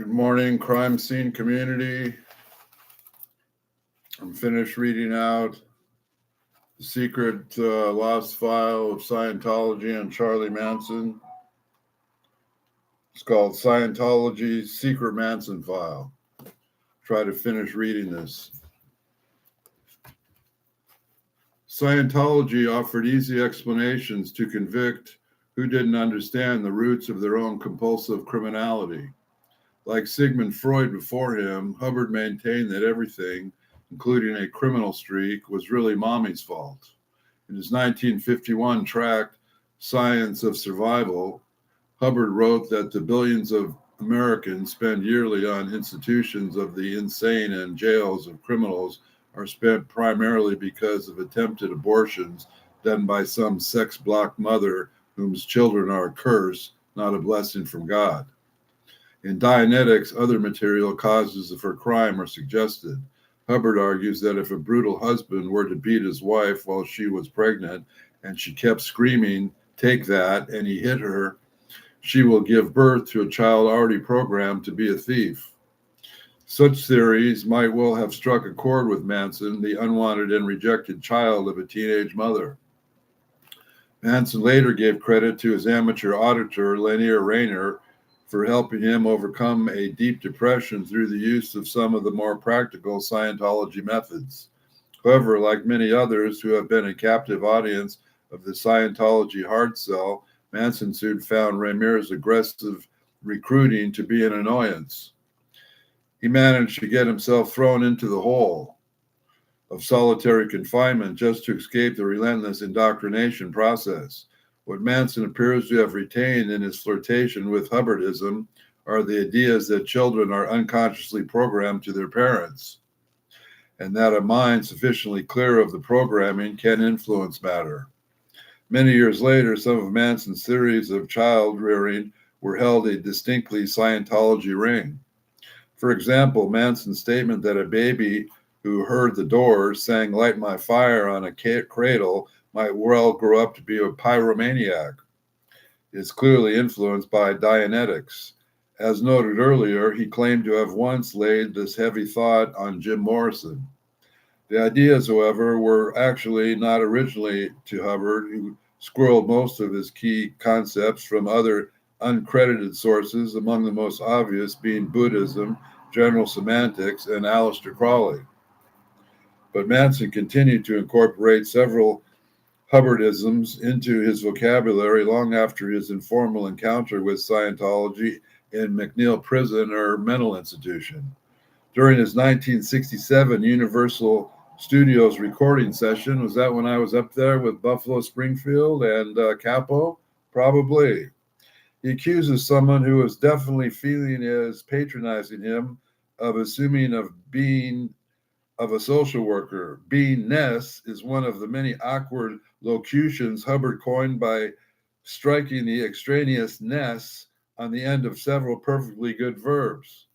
Good morning, crime scene community. I'm finished reading out The Secret Lost File of Scientology and Charlie Manson. It's called Scientology's Secret Manson File. Try to finish reading this. Scientology offered easy explanations to convict who didn't understand the roots of their own compulsive criminality. Like Sigmund Freud before him, Hubbard maintained that everything, including a criminal streak, was really mommy's fault. In his 1951 tract, Science of Survival, Hubbard wrote that the billions of Americans spend yearly on institutions of the insane and jails of criminals are spent primarily because of attempted abortions done by some sex-blocked mother whose children are a curse, not a blessing from God. In Dianetics, other material causes for crime are suggested. Hubbard argues that if a brutal husband were to beat his wife while she was pregnant and she kept screaming, "Take that," and he hit her, she will give birth to a child already programmed to be a thief. Such theories might well have struck a chord with Manson, the unwanted and rejected child of a teenage mother. Manson later gave credit to his amateur auditor, Lanier Rayner, for helping him overcome a deep depression through the use of some of the more practical Scientology methods. However, like many others who have been a captive audience of the Scientology hard sell, Manson soon found Rayner's aggressive recruiting to be an annoyance. He managed to get himself thrown into the hole of solitary confinement just to escape the relentless indoctrination process. What Manson appears to have retained in his flirtation with Hubbardism are the ideas that children are unconsciously programmed to their parents, and that a mind sufficiently clear of the programming can influence matter. Many years later, some of Manson's theories of child rearing were held a distinctly Scientology ring. For example, Manson's statement that a baby who heard the Doors sang "Light My Fire" on a cradle might well grow up to be a pyromaniac is clearly influenced by Dianetics. As noted earlier, he claimed to have once laid this heavy thought on Jim Morrison. The ideas, however, were actually not originally to Hubbard, who squirreled most of his key concepts from other uncredited sources, among the most obvious being Buddhism, general semantics, and Aleister Crowley. But Manson continued to incorporate several Hubbardisms into his vocabulary long after his informal encounter with Scientology in McNeil Prison or mental institution. During his 1967 Universal Studios recording session, was that when I was up there with Buffalo Springfield and Capo? Probably. He accuses someone who is definitely feeling as patronizing him of assuming of being of a social worker. Beingness is one of the many awkward locutions Hubbard coined by striking the extraneous ness on the end of several perfectly good verbs.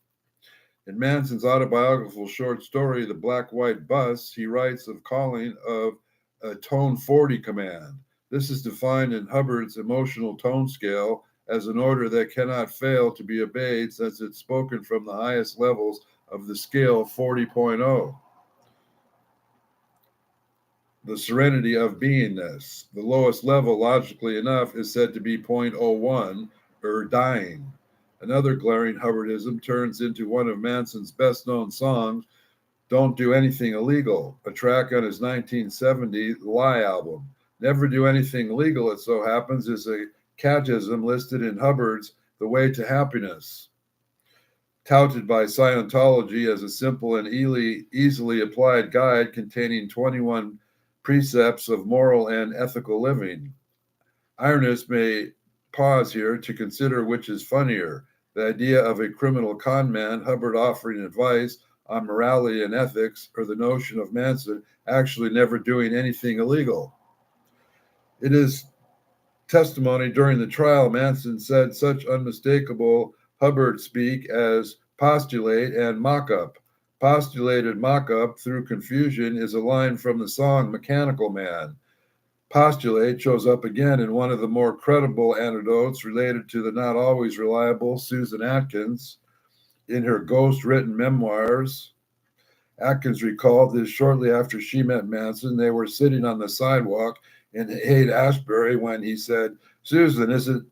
In Manson's autobiographical short story, The Black-White Bus, he writes of calling of a tone 40 command. This is defined in Hubbard's emotional tone scale as an order that cannot fail to be obeyed since it's spoken from the highest levels of the scale 40.0. The serenity of beingness. The lowest level, logically enough, is said to be 0.01, or dying. Another glaring Hubbardism turns into one of Manson's best-known songs, Don't Do Anything Illegal, a track on his 1970 Lie album. Never do anything illegal, it so happens, is a catechism listed in Hubbard's The Way to Happiness, touted by Scientology as a simple and easily applied guide containing 21 precepts of moral and ethical living. Ironists may pause here to consider which is funnier, the idea of a criminal con man, Hubbard offering advice on morality and ethics, or the notion of Manson actually never doing anything illegal. It is testimony during the trial, Manson said such unmistakable Hubbard speak as postulate and mock-up. Postulated mock-up through confusion is a line from the song Mechanical Man. Postulate shows up again in one of the more credible anecdotes related to the not always reliable Susan Atkins. in her ghost-written memoirs. Atkins recalled this shortly after she met Manson. They were sitting on the sidewalk in Haight-Ashbury when he said, "Susan, is it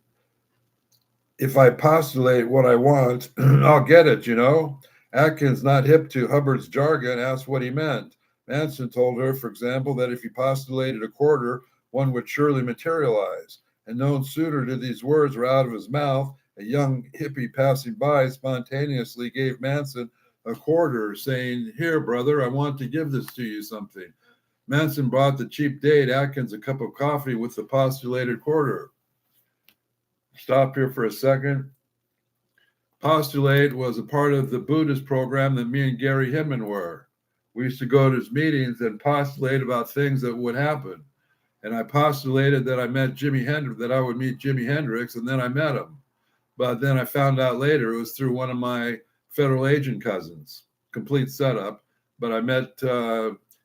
if I postulate what I want, I'll get it, you know?" Atkins, not hip to Hubbard's jargon, asked what he meant. Manson told her, for example, that if he postulated a quarter, one would surely materialize. And no sooner did these words were out of his mouth, a young hippie passing by spontaneously gave Manson a quarter, saying, "Here, brother, I want to give this to you something." Manson brought the cheap date Atkins a cup of coffee with the postulated quarter. Stop here for a second. Postulate was a part of the Buddhist program that me and Gary Hinman were. We used to go to his meetings and postulate about things that would happen. And I postulated that I met Jimi Hendrix, that I would meet Jimi Hendrix, and then I met him. But then I found out later it was through one of my federal agent cousins. Complete setup. But I met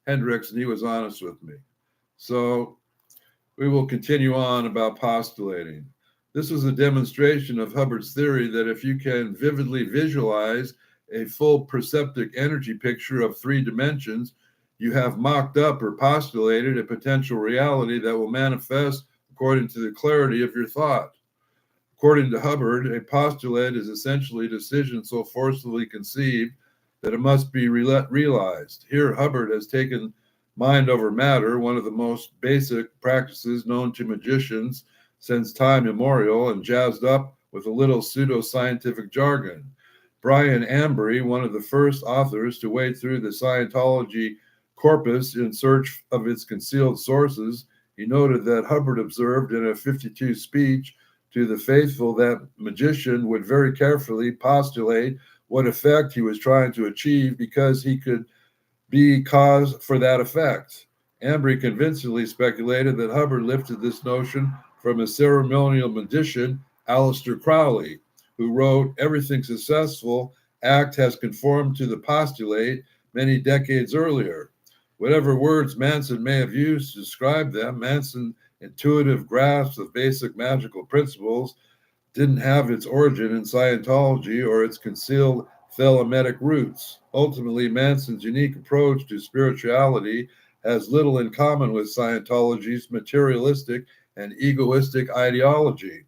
Hendrix, and he was honest with me. So we will continue on about postulating. This was a demonstration of Hubbard's theory that if you can vividly visualize a full perceptive energy picture of 3 dimensions, you have mocked up or postulated a potential reality that will manifest according to the clarity of your thought. According to Hubbard, a postulate is essentially a decision so forcefully conceived that it must be realized. Here, Hubbard has taken mind over matter, one of the most basic practices known to magicians since time immemorial, and jazzed up with a little pseudo-scientific jargon. Brian Ambry, one of the first authors to wade through the Scientology corpus in search of its concealed sources, he noted that Hubbard observed in a 52 speech to the faithful that magician would very carefully postulate what effect he was trying to achieve because he could be cause for that effect. Ambry convincingly speculated that Hubbard lifted this notion from a ceremonial magician, Aleister Crowley, who wrote, "Everything successful act has conformed to the postulate" many decades earlier. Whatever words Manson may have used to describe them, Manson's intuitive grasp of basic magical principles didn't have its origin in Scientology or its concealed thalametic roots. Ultimately, Manson's unique approach to spirituality has little in common with Scientology's materialistic and egoistic ideology.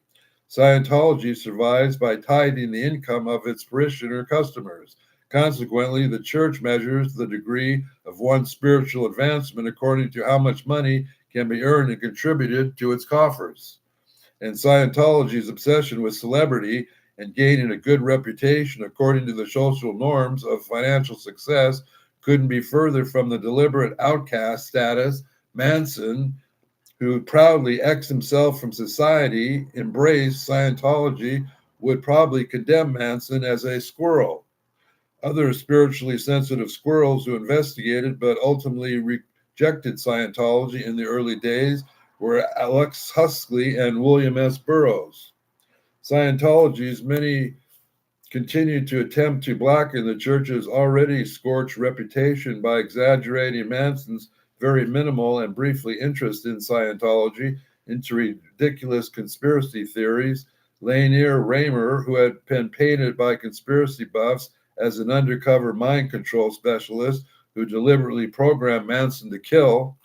Scientology survives by tithing the income of its parishioner customers. Consequently, the church measures the degree of one's spiritual advancement according to how much money can be earned and contributed to its coffers. And Scientology's obsession with celebrity and gaining a good reputation according to the social norms of financial success couldn't be further from the deliberate outcast status Manson, who proudly exed himself from society, embraced Scientology, would probably condemn Manson as a squirrel. Other spiritually sensitive squirrels who investigated but ultimately rejected Scientology in the early days were Alex Huxley and William S. Burroughs. Scientology's many continued to attempt to blacken the church's already scorched reputation by exaggerating Manson's very minimal and briefly interest in Scientology into ridiculous conspiracy theories. Lanier Raymer, who had been painted by conspiracy buffs as an undercover mind control specialist who deliberately programmed Manson to kill,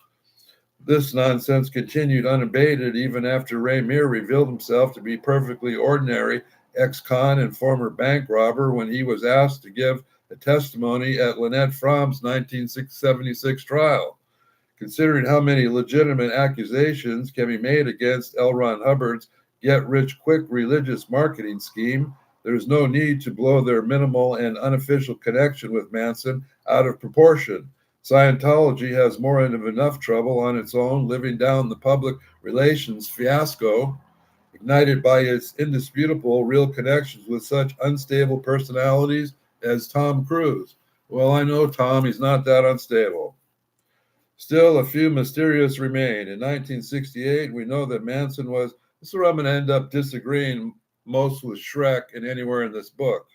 this nonsense continued unabated even after Raymer revealed himself to be perfectly ordinary ex-con and former bank robber when he was asked to give a testimony at Lynette Fromm's 1976 trial. Considering how many legitimate accusations can be made against L. Ron Hubbard's get-rich-quick religious marketing scheme, there is no need to blow their minimal and unofficial connection with Manson out of proportion. Scientology has more than enough trouble on its own living down the public relations fiasco ignited by its indisputable real connections with such unstable personalities as Tom Cruise. Well, I know Tom, he's not that unstable. Still, a few mysterious remain. In 1968, we know that Manson was, this is where I'm going to end up disagreeing most with Schreck and anywhere in this book,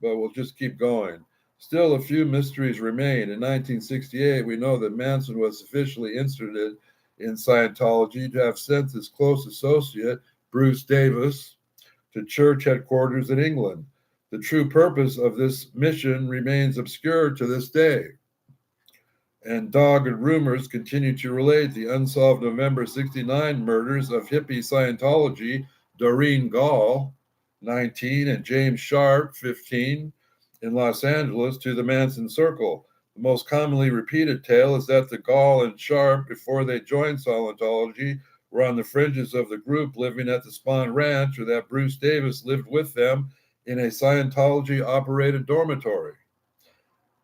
but we'll just keep going. Still, a few mysteries remain. In 1968, we know that Manson was sufficiently interested in Scientology to have sent his close associate, Bruce Davis, to church headquarters in England. The true purpose of this mission remains obscure to this day, and dogged rumors continue to relate the unsolved November '69 murders of hippie Scientology Doreen Gall, 19, and James Sharp, 15, in Los Angeles to the Manson Circle. The most commonly repeated tale is that the Gall and Sharp, before they joined Scientology, were on the fringes of the group living at the Spahn Ranch, or that Bruce Davis lived with them in a Scientology-operated dormitory.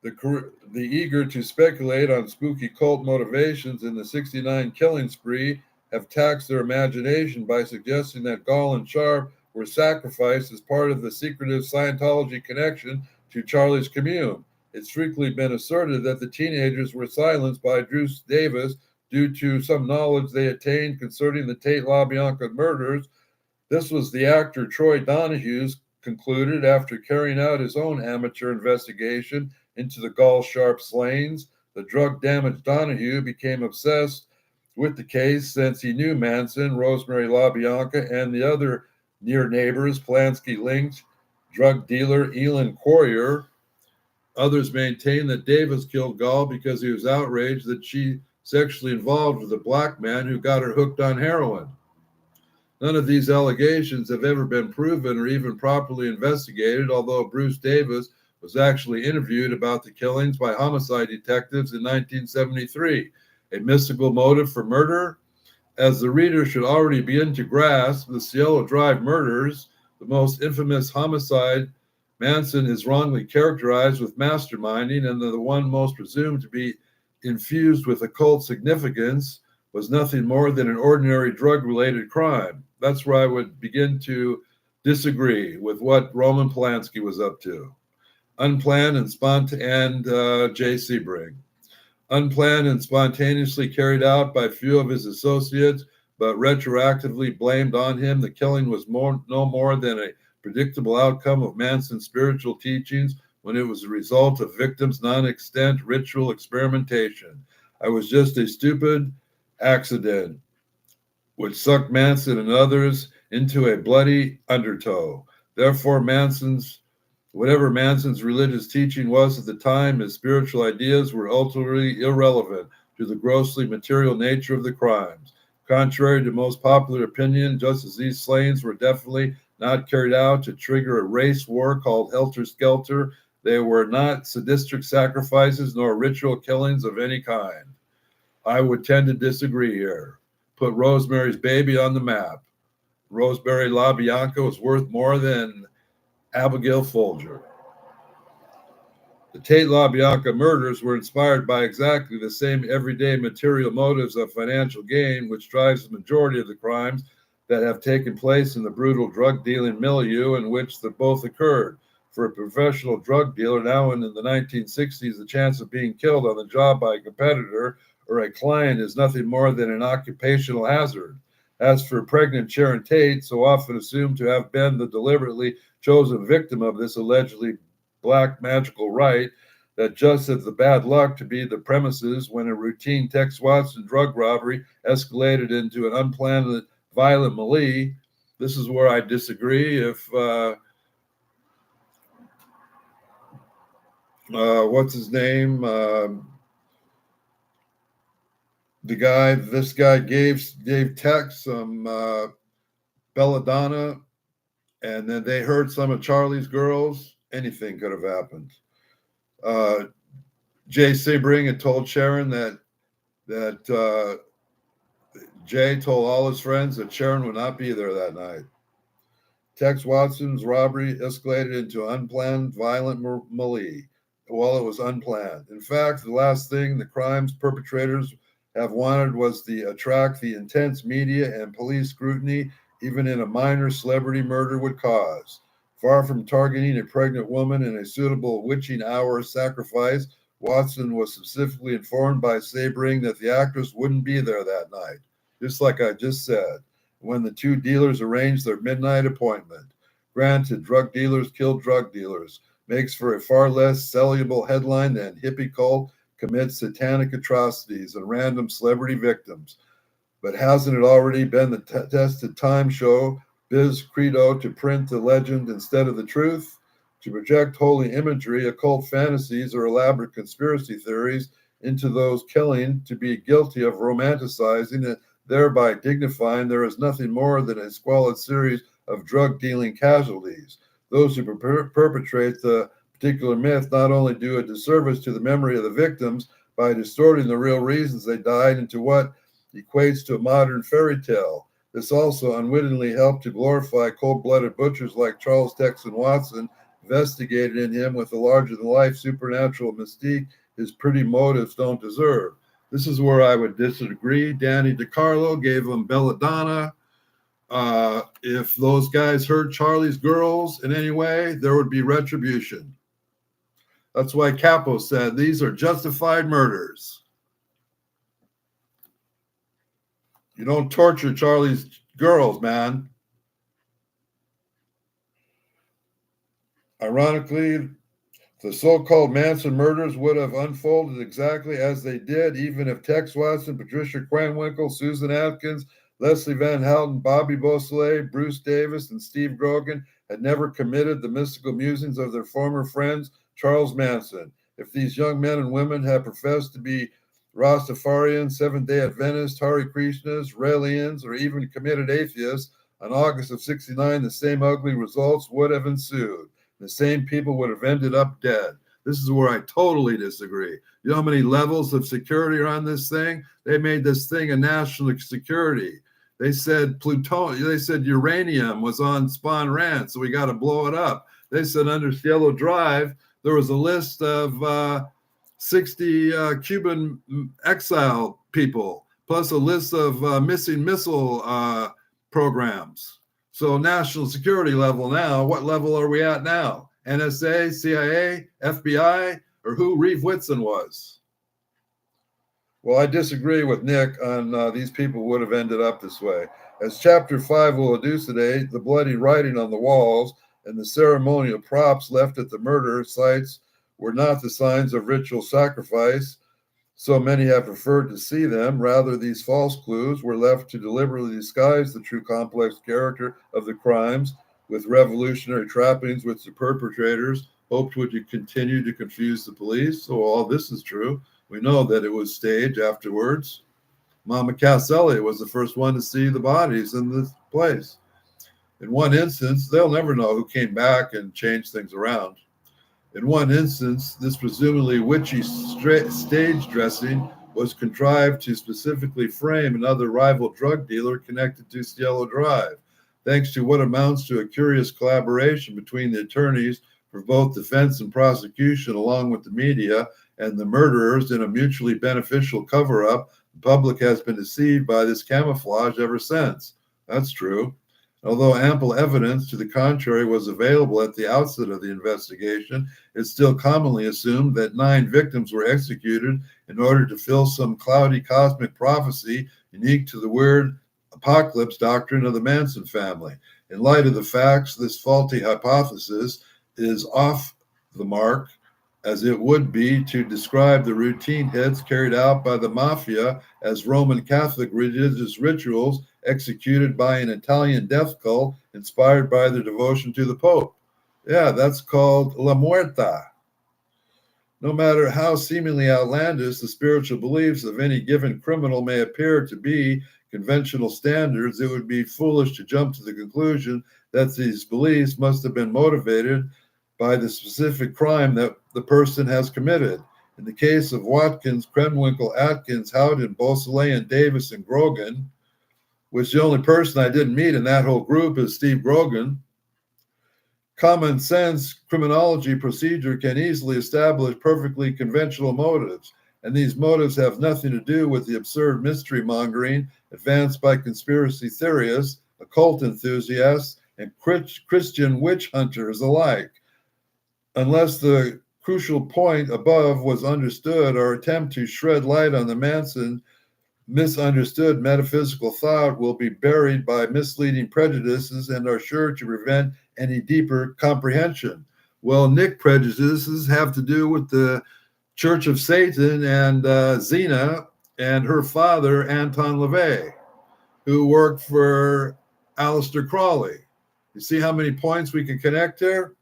The eager to speculate on spooky cult motivations in the '69 killing spree have taxed their imagination by suggesting that Gall and Sharp were sacrificed as part of the secretive Scientology connection to Charlie's Commune. It's frequently been asserted that the teenagers were silenced by Bruce Davis due to some knowledge they attained concerning the Tate LaBianca murders. This was the actor Troy Donahue's concluded after carrying out his own amateur investigation into the Gall Sharp slayings. The drug-damaged Donahue became obsessed with the case since he knew Manson, Rosemary LaBianca, and the other near neighbors, Polanski-linked drug dealer Elin Quarrier. Others maintain that Davis killed Gall because he was outraged that she sexually involved with a black man who got her hooked on heroin. None of these allegations have ever been proven or even properly investigated, although Bruce Davis was actually interviewed about the killings by homicide detectives in 1973. A mystical motive for murder? As the reader should already begin to grasp, the Cielo Drive murders, the most infamous homicide, Manson is wrongly characterized with masterminding, and the one most presumed to be infused with occult significance was nothing more than an ordinary drug-related crime. That's where I would begin to disagree with what Roman Polanski was up to. Unplanned and Jay Sebring. Unplanned and spontaneously carried out by few of his associates, but retroactively blamed on him, the killing was no more than a predictable outcome of Manson's spiritual teachings when it was a result of victims' non-extant ritual experimentation. I was just a stupid accident which sucked Manson and others into a bloody undertow. Therefore, whatever Manson's religious teaching was at the time, his spiritual ideas were ultimately irrelevant to the grossly material nature of the crimes. Contrary to most popular opinion, just as these slayings were definitely not carried out to trigger a race war called Helter Skelter, they were not sadistic sacrifices nor ritual killings of any kind. I would tend to disagree here. Put Rosemary's Baby on the map. Rosemary LaBianca was worth more than Abigail Folger. The Tate LaBianca murders were inspired by exactly the same everyday material motives of financial gain, which drives the majority of the crimes that have taken place in the brutal drug dealing milieu in which they both occurred. For a professional drug dealer now and in the 1960s, the chance of being killed on the job by a competitor or a client is nothing more than an occupational hazard. As for pregnant Sharon Tate, so often assumed to have been the deliberately chosen victim of this allegedly black magical rite, that just as the bad luck to be the premises when a routine Tex Watson drug robbery escalated into an unplanned violent melee. This is where I disagree. If what's his name? This guy gave Tex some belladonna, and then they heard some of Charlie's girls. Anything could have happened. Jay Sebring had told Sharon that Jay told all his friends that Sharon would not be there that night. Tex Watson's robbery escalated into unplanned violent melee. Well, it was unplanned. In fact, the last thing the crime's perpetrators have wanted was to attract the intense media and police scrutiny even in a minor celebrity murder would cause. Far from targeting a pregnant woman in a suitable witching hour sacrifice, Watson was specifically informed by Sebring that the actress wouldn't be there that night, just like I just said, when the two dealers arranged their midnight appointment. Granted, drug dealers kill drug dealers, makes for a far less soluble headline than hippie cult commits satanic atrocities and random celebrity victims. But hasn't it already been the tested time show Biz credo to print the legend instead of the truth? to project holy imagery, occult fantasies, or elaborate conspiracy theories into those killing to be guilty of romanticizing and thereby dignifying there is nothing more than a squalid series of drug-dealing casualties. Those who perpetrate the particular myth not only do a disservice to the memory of the victims by distorting the real reasons they died into what equates to a modern fairy tale. This also unwittingly helped to glorify cold-blooded butchers like Charles Texan Watson, investigated in him with a larger-than-life supernatural mystique his pretty motives don't deserve. This is where I would disagree. Danny DiCarlo gave him belladonna. If those guys hurt Charlie's girls in any way, there would be retribution. That's why Capo said these are justified murders. You don't torture Charlie's girls, man. Ironically, the so-called Manson murders would have unfolded exactly as they did, even if Tex Watson, Patricia Krenwinkel, Susan Atkins, Leslie Van Houten, Bobby Beausoleil, Bruce Davis, and Steve Grogan had never committed the mystical musings of their former friends, Charles Manson. If these young men and women had professed to be Rastafarians, Seventh-day Adventists, Hare Krishnas, Raelians, or even committed atheists, on August of '69, the same ugly results would have ensued. The same people would have ended up dead. This is where I totally disagree. You know how many levels of security are on this thing? They made this thing a national security. They said uranium was on Spawn Ranch, so we got to blow it up. They said under Cielo Drive, there was a list of 60 Cuban exile people, plus a list of missing missile programs. So national security level now, what level are we at now? NSA, CIA, FBI, or who Reeve Whitson was? Well, I disagree with Nick on these people would have ended up this way. As Chapter 5 will elucidate, the bloody writing on the walls and the ceremonial props left at the murder sites were not the signs of ritual sacrifice. So many have preferred to see them. Rather, these false clues were left to deliberately disguise the true complex character of the crimes with revolutionary trappings which the perpetrators hoped would continue to confuse the police. So all this is true. We know that it was staged afterwards. Mama Cass Elliot was the first one to see the bodies in this place. In one instance, they'll never know who came back and changed things around. In one instance, this presumably witchy stage dressing was contrived to specifically frame another rival drug dealer connected to Cielo Drive, thanks to what amounts to a curious collaboration between the attorneys for both defense and prosecution, along with the media and the murderers in a mutually beneficial cover-up. The public has been deceived by this camouflage ever since. That's true. Although ample evidence to the contrary was available at the outset of the investigation, it's still commonly assumed that 9 victims were executed in order to fill some cloudy cosmic prophecy unique to the weird apocalypse doctrine of the Manson family. In light of the facts, this faulty hypothesis is off the mark, as it would be to describe the routine hits carried out by the mafia as Roman Catholic religious rituals executed by an Italian death cult inspired by their devotion to the Pope. Yeah, that's called La Muerta. No matter how seemingly outlandish the spiritual beliefs of any given criminal may appear to be conventional standards, it would be foolish to jump to the conclusion that these beliefs must have been motivated by the specific crime that the person has committed. In the case of Watkins, Krenwinkel, Atkins, Howden, Beausoleil, and Davis and Grogan, which the only person I didn't meet in that whole group is Steve Grogan, common sense criminology procedure can easily establish perfectly conventional motives, and these motives have nothing to do with the absurd mystery mongering advanced by conspiracy theorists, occult enthusiasts, and Christian witch hunters alike. Unless the crucial point above was understood, our attempt to shed light on the Manson misunderstood metaphysical thought will be buried by misleading prejudices and are sure to prevent any deeper comprehension. Well, Nick, prejudices have to do with the Church of Satan and Zena and her father, Anton LaVey, who worked for Aleister Crowley. You see how many points we can connect here?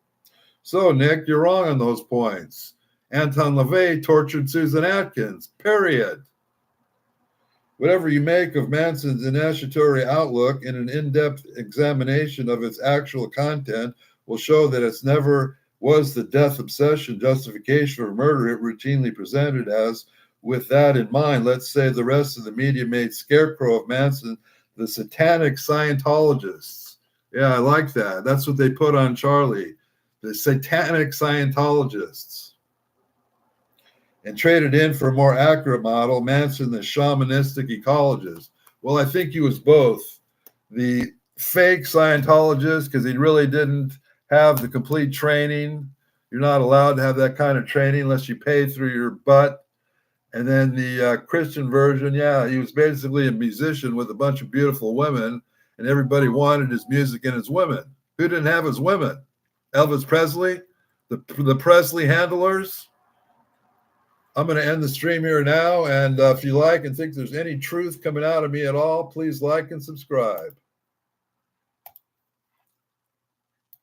So, Nick, you're wrong on those points. Anton LaVey tortured Susan Atkins, period. Whatever you make of Manson's initiatory outlook, in an in-depth examination of its actual content will show that it's never was the death obsession justification for murder it routinely presented as. With that in mind, let's say the rest of the media made scarecrow of Manson, the satanic Scientologists. Yeah, I like that. That's what they put on Charlie, the satanic Scientologists. And traded in for a more accurate model, Manson, the shamanistic ecologist. Well, I think he was both. The fake Scientologist, because he really didn't have the complete training. You're not allowed to have that kind of training unless you pay through your butt. And then the Christian version, yeah, he was basically a musician with a bunch of beautiful women, and everybody wanted his music and his women. Who didn't have his women? Elvis Presley, the Presley handlers. I'm going to end the stream here now, and if you like and think there's any truth coming out of me at all, please like and subscribe.